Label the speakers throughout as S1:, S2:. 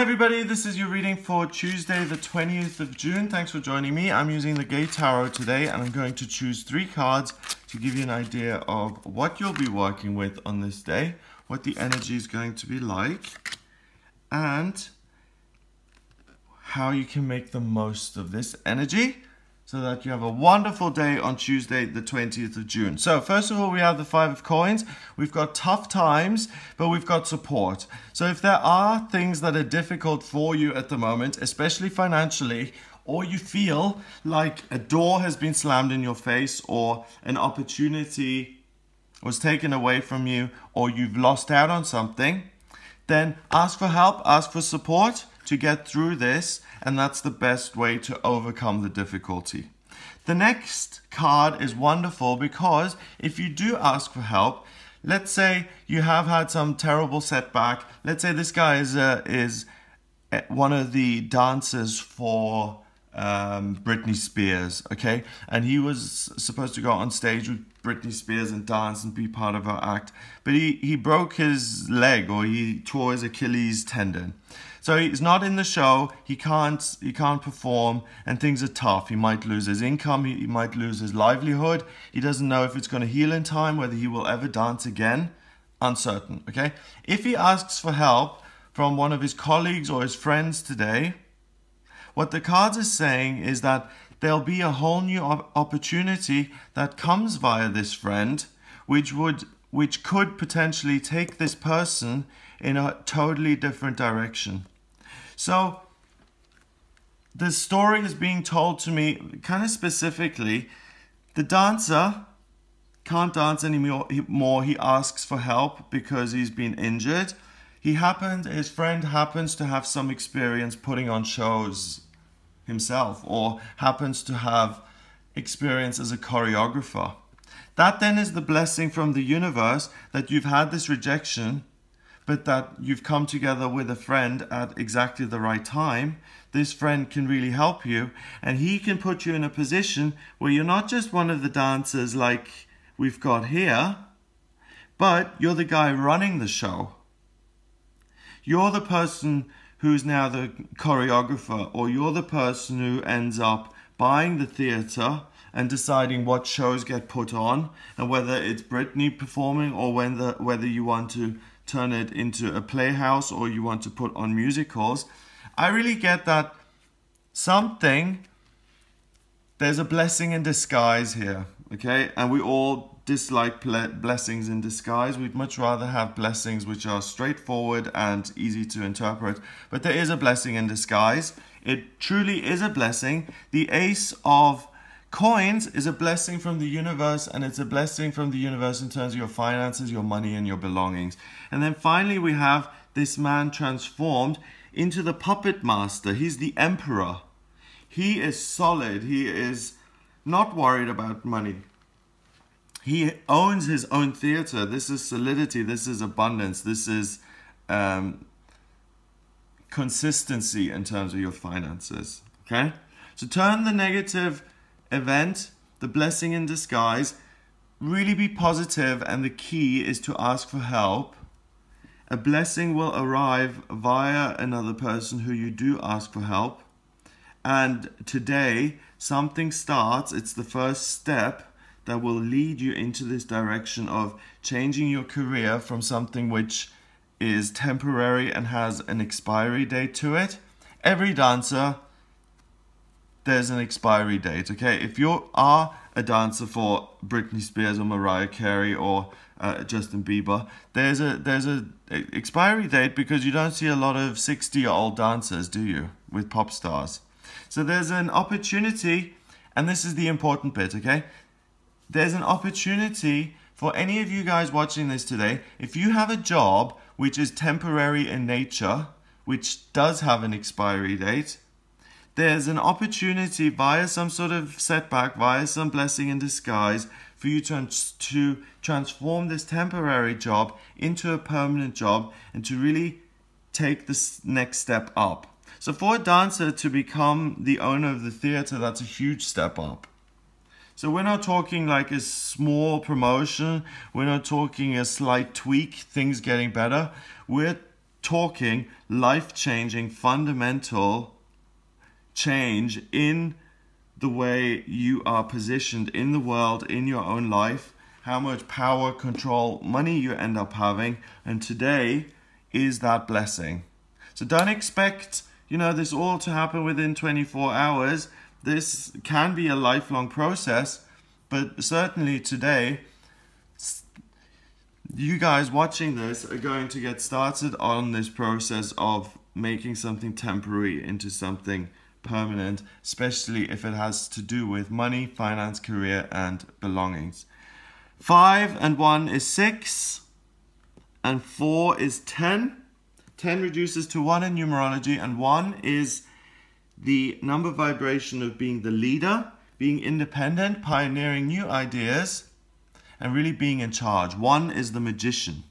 S1: Hi everybody, this is your reading for Tuesday the 20th of June. Thanks for joining me. I'm using the Gay Tarot today and I'm going to choose 3 cards to give you an idea of what you'll be working with on this day, what the energy is going to be like, and how you can make the most of this energy so that you have a wonderful day on Tuesday the 20th of June. So first of all, we have the 5 of coins. We've got tough times, but we've got support. So if there are things that are difficult for you at the moment, especially financially, or you feel like a door has been slammed in your face or an opportunity was taken away from you or you've lost out on something, then ask for help, ask for support to get through this, and that's the best way to overcome the difficulty. The next card is wonderful because if you do ask for help, let's say you have had some terrible setback. Let's say this guy is one of the dancers for Britney Spears, okay? And he was supposed to go on stage with Britney Spears and dance and be part of her act, but he broke his leg, or he tore his Achilles tendon. So he's not in the show, he can't perform, and things are tough. He might lose his income, he might lose his livelihood. He doesn't know if it's going to heal in time, whether he will ever dance again. Uncertain, okay? If he asks for help from one of his colleagues or his friends today, what the cards are saying is that there'll be a whole new opportunity that comes via this friend, which could potentially take this person in a totally different direction. So the story is being told to me kind of specifically. The dancer can't dance anymore. He asks for help because he's been injured. His friend happens to have some experience putting on shows himself, or happens to have experience as a choreographer. That then is the blessing from the universe, that you've had this rejection, but that you've come together with a friend at exactly the right time. This friend can really help you, and he can put you in a position where you're not just one of the dancers like we've got here, but you're the guy running the show. You're the person who's now the choreographer, or you're the person who ends up buying the theatre and deciding what shows get put on, and whether it's Britney performing or whether you want to turn it into a playhouse or you want to put on musicals. I really get that there's a blessing in disguise here, okay? And we all dislike blessings in disguise. We'd much rather have blessings which are straightforward and easy to interpret, but there is a blessing in disguise. It truly is a blessing. The Ace of Coins is a blessing from the universe, and it's a blessing from the universe in terms of your finances, your money, and your belongings. And then finally we have this man transformed into the puppet master. He's the emperor. He is solid. He is not worried about money. He owns his own theater. This is solidity. This is abundance. This is consistency in terms of your finances. Okay? So turn the negative event, the blessing in disguise, really be positive, and the key is to ask for help. A blessing will arrive via another person who you do ask for help. And today, something starts. It's the first step that will lead you into this direction of changing your career from something which is temporary and has an expiry date to it. Every dancer, there's an expiry date, okay? If you are a dancer for Britney Spears or Mariah Carey or Justin Bieber, there's a expiry date, because you don't see a lot of 60-year-old dancers, do you, with pop stars? So there's an opportunity, and this is the important bit, okay? There's an opportunity for any of you guys watching this today. If you have a job which is temporary in nature, which does have an expiry date, there's an opportunity via some sort of setback, via some blessing in disguise, for you to transform this temporary job into a permanent job and to really take this next step up. So for a dancer to become the owner of the theater, that's a huge step up. So we're not talking like a small promotion. We're not talking a slight tweak, things getting better. We're talking life-changing, fundamental change in the way you are positioned in the world, in your own life, how much power, control, money you end up having. And today is that blessing. So don't expect, this all to happen within 24 hours. This can be a lifelong process, but certainly today, you guys watching this are going to get started on this process of making something temporary into something permanent, especially if it has to do with money, finance, career, and belongings. 5 and 1 is 6, and 4 is 10. 10 reduces to 1 in numerology, and 1 is the number vibration of being the leader, being independent, pioneering new ideas, and really being in charge. 1 is the magician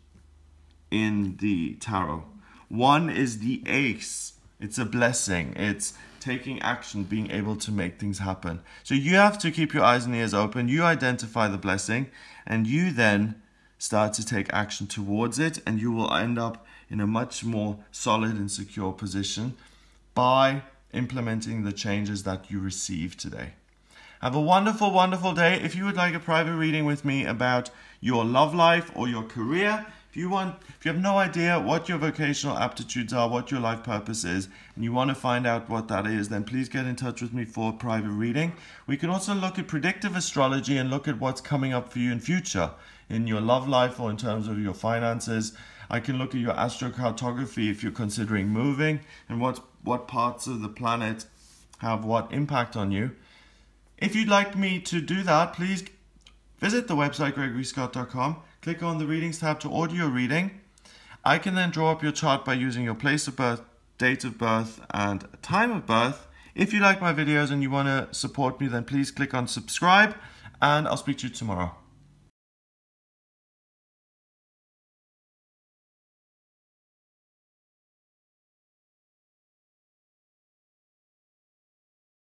S1: in the tarot. 1 is the ace. It's a blessing. It's taking action, being able to make things happen. So you have to keep your eyes and ears open. You identify the blessing, and you then start to take action towards it, and you will end up in a much more solid and secure position by implementing the changes that you receive today. Have a wonderful, wonderful day. If you would like a private reading with me about your love life or your career, if you have no idea what your vocational aptitudes are, what your life purpose is, and you want to find out what that is, then please get in touch with me for a private reading. We can also look at predictive astrology and look at what's coming up for you in future in your love life or in terms of your finances. I can look at your astrocartography if you're considering moving and what parts of the planet have what impact on you. If you'd like me to do that, please visit the website gregoryscott.com. Click on the Readings tab to order your reading. I can then draw up your chart by using your place of birth, date of birth, and time of birth. If you like my videos and you want to support me, then please click on subscribe, and I'll speak to you tomorrow.